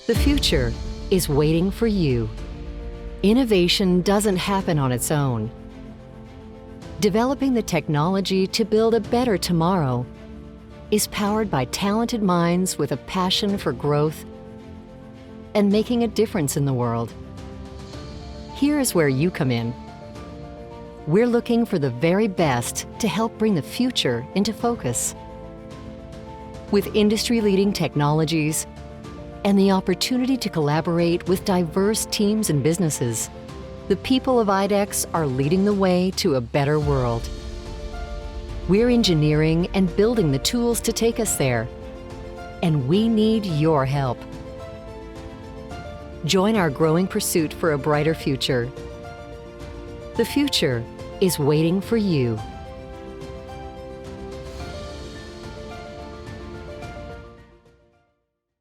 The future is waiting for you. Innovation doesn't happen on its own. Developing the technology to build a better tomorrow is powered by talented minds with a passion for growth and making a difference in the world. Here is where you come in. We're looking for the very best to help bring the future into focus. With industry-leading technologies and the opportunity to collaborate with diverse teams and businesses, the people of IDEX are leading the way to a better world. We're engineering and building the tools to take us there, and we need your help. Join our growing pursuit for a brighter future. The future is waiting for you.